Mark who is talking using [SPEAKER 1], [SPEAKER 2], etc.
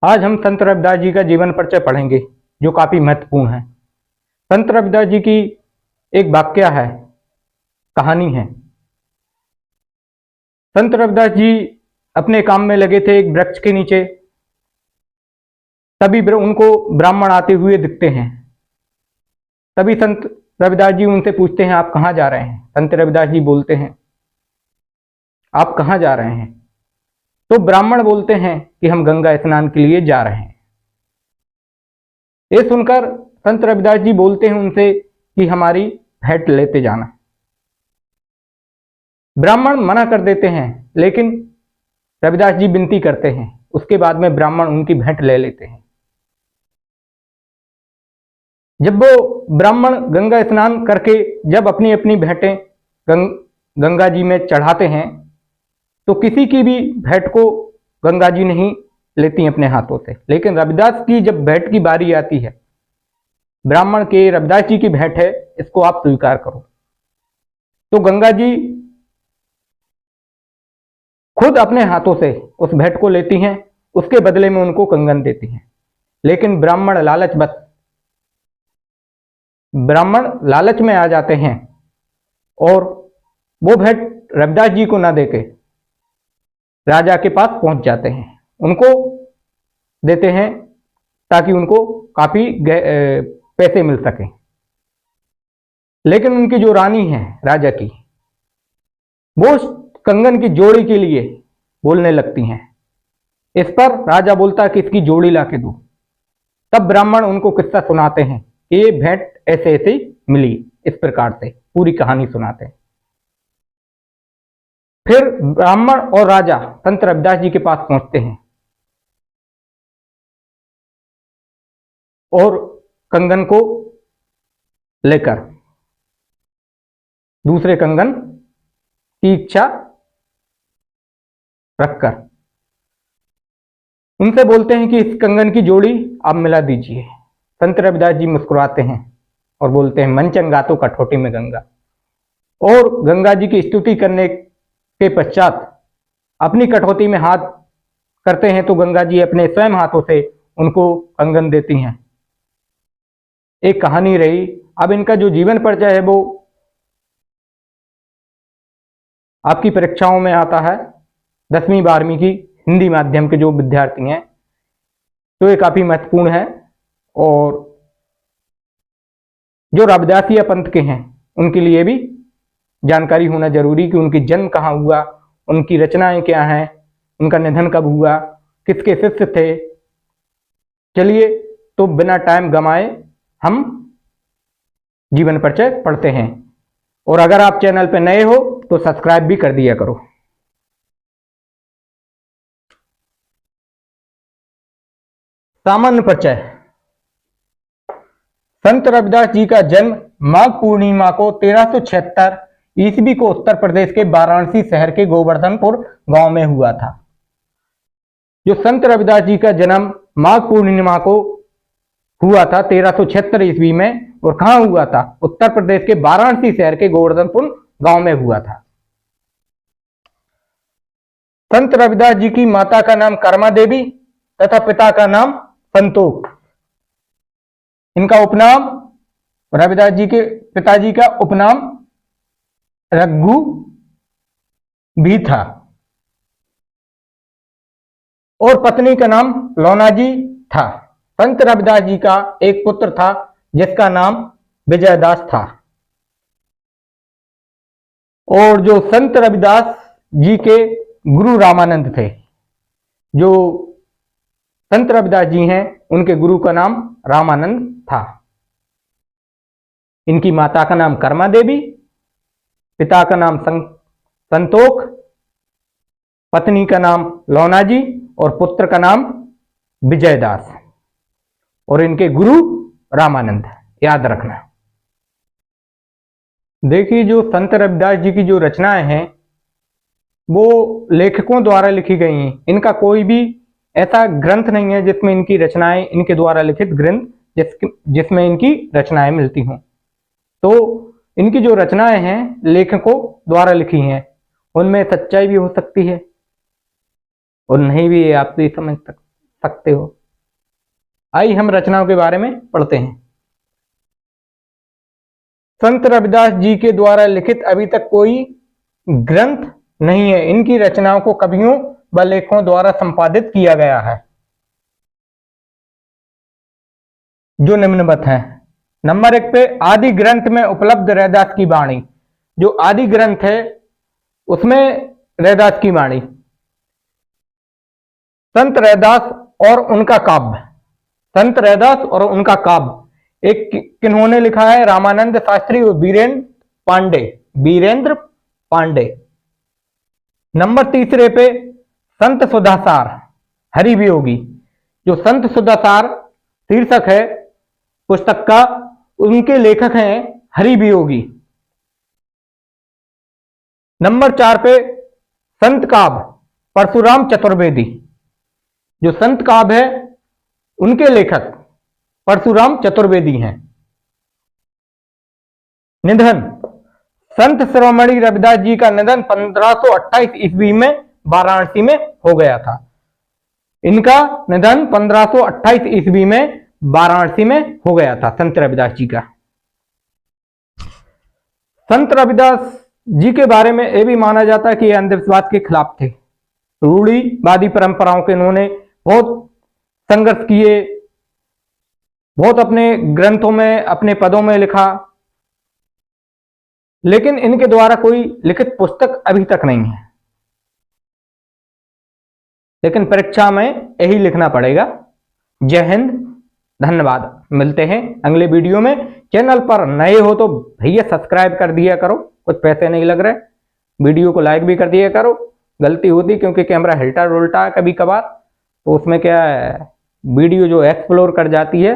[SPEAKER 1] आज हम संत रविदास जी का जीवन परिचय पढ़ेंगे जो काफी महत्वपूर्ण है। संत रविदास जी की एक वाक्या है, कहानी है। संत रविदास जी अपने काम में लगे थे एक वृक्ष के नीचे। तभी उनको ब्राह्मण आते हुए दिखते हैं। तभी संत रविदास जी उनसे पूछते हैं, आप कहाँ जा रहे हैं? संत रविदास जी बोलते हैं, आप कहाँ जा रहे हैं? तो ब्राह्मण बोलते हैं कि हम गंगा स्नान के लिए जा रहे हैं। ये सुनकर संत रविदास जी बोलते हैं उनसे कि हमारी भेंट लेते जाना। ब्राह्मण मना कर देते हैं, लेकिन रविदास जी विनती करते हैं। उसके बाद में ब्राह्मण उनकी भेंट ले लेते हैं। जब वो ब्राह्मण गंगा स्नान करके जब अपनी अपनी भेंटें गंगा जी में चढ़ाते हैं, तो किसी की भी भेंट को गंगा जी नहीं लेती अपने हाथों से। लेकिन रविदास की जब भेंट की बारी आती है, ब्राह्मण के रविदास जी की भेंट है, इसको आप स्वीकार करो, तो गंगा जी खुद अपने हाथों से उस भेंट को लेती हैं। उसके बदले में उनको कंगन देती हैं। लेकिन ब्राह्मण लालच में आ जाते हैं और वो भेंट रविदास जी को ना देके राजा के पास पहुंच जाते हैं। उनको देते हैं ताकि उनको काफी पैसे मिल सके। लेकिन उनकी जो रानी है राजा की, वो कंगन की जोड़ी के लिए बोलने लगती हैं। इस पर राजा बोलता है कि इसकी जोड़ी ला के दो। तब ब्राह्मण उनको किस्सा सुनाते हैं कि ये भेंट ऐसे ऐसे मिली, इस प्रकार से पूरी कहानी सुनाते हैं। फिर ब्राह्मण और राजा संत रविदास जी के पास पहुंचते हैं और कंगन को लेकर दूसरे कंगन की इच्छा रखकर उनसे बोलते हैं कि इस कंगन की जोड़ी आप मिला दीजिए। संत रविदास जी मुस्कुराते हैं और बोलते हैं, मन चंगा तो कठौती में गंगा। और गंगा जी की स्तुति करने के पश्चात अपनी कठौती में हाथ करते हैं, तो गंगा जी अपने स्वयं हाथों से उनको कंगन देती हैं। एक कहानी रही। अब इनका जो जीवन परिचय है वो आपकी परीक्षाओं में आता है। 10वीं 12वीं की हिंदी माध्यम के जो विद्यार्थी हैं, तो ये काफी महत्वपूर्ण है। और जो रविदासिया पंथ के हैं उनके लिए भी जानकारी होना जरूरी कि उनकी जन्म कहाँ हुआ, उनकी रचनाएं क्या हैं, उनका निधन कब हुआ, किसके शिष्य थे। चलिए, तो बिना टाइम गमाए हम जीवन परिचय पढ़ते हैं। और अगर आप चैनल पर नए हो तो सब्सक्राइब भी कर दिया करो। सामान्य परिचय। संत रविदास जी का जन्म माघ पूर्णिमा को 1376 ईस्वी को उत्तर प्रदेश के वाराणसी शहर के गोवर्धनपुर गांव में हुआ था। जो संत रविदास जी का जन्म माघ पूर्णिमा को हुआ था 1376 ईस्वी में, और कहां हुआ था? उत्तर प्रदेश के वाराणसी शहर के गोवर्धनपुर गांव में हुआ था। संत रविदास जी की माता का नाम कर्मा देवी तथा पिता का नाम संतोख। इनका उपनाम, रविदास जी के पिताजी का उपनाम रघु भी था और पत्नी का नाम लोनाजी था। संत रविदास जी का एक पुत्र था जिसका नाम विजयदास था। और जो संत रविदास जी के गुरु रामानंद थे, जो संत रविदास जी हैं उनके गुरु का नाम रामानंद था। इनकी माता का नाम कर्मा देवी, पिता का नाम संतोख, पत्नी का नाम लोनाजी और पुत्र का नाम विजयदास, और इनके गुरु रामानंद। याद रखना। देखिए, जो संत रविदास जी की जो रचनाएं हैं वो लेखकों द्वारा लिखी गई हैं। इनका कोई भी ऐसा ग्रंथ नहीं है जिसमें इनकी रचनाएं, इनके द्वारा लिखित ग्रंथ जिसमें इनकी रचनाएं मिलती हों। तो इनकी जो रचनाएं हैं लेखकों द्वारा लिखी हैं, उनमें सच्चाई भी हो सकती है और नहीं भी, आप भी सकते हो। आइए हम रचनाओं के बारे में पढ़ते हैं। संत रविदास जी के द्वारा लिखित अभी तक कोई ग्रंथ नहीं है। इनकी रचनाओं को कवियों व लेखकों द्वारा संपादित किया गया है, जो निम्नवत है। नंबर 1 पे आदि ग्रंथ में उपलब्ध रैदास की वाणी। जो आदि ग्रंथ है उसमें रैदास की वाणी। संत रैदास और उनका काव्य। संत रैदास और उनका काव्य एक किन्होंने लिखा है? रामानंद शास्त्री और वीरेंद्र पांडे। नंबर 3 पे संत सुधासार हरिवियोगी। जो संत सुधासार शीर्षक है पुस्तक का, उनके लेखक हैं हरिवियोगी। नंबर 4 पे संत काव्य परशुराम चतुर्वेदी। जो संत काव्य है उनके लेखक परशुराम चतुर्वेदी हैं। निधन संत शिरोमणि रविदास जी का निधन 1528 ईस्वी में वाराणसी में हो गया था। इनका निधन 1528 ईस्वी में वाराणसी में हो गया था संत रविदास जी का। संत रविदास जी के बारे में यह भी माना जाता है कि ये अंधविश्वास के खिलाफ थे। रूढ़िवादी परंपराओं के इन्होंने बहुत संघर्ष किए, बहुत अपने ग्रंथों में अपने पदों में लिखा, लेकिन इनके द्वारा कोई लिखित पुस्तक अभी तक नहीं है। लेकिन परीक्षा में यही लिखना पड़ेगा। जय हिंद, धन्यवाद। मिलते हैं अगले वीडियो में। चैनल पर नए हो तो भैया सब्सक्राइब कर दिया करो, कुछ पैसे नहीं लग रहे। वीडियो को लाइक भी कर दिया करो। गलती होती क्योंकि कैमरा हिलता डुलटा है कभी कभार, तो उसमें क्या है वीडियो जो एक्सप्लोर कर जाती है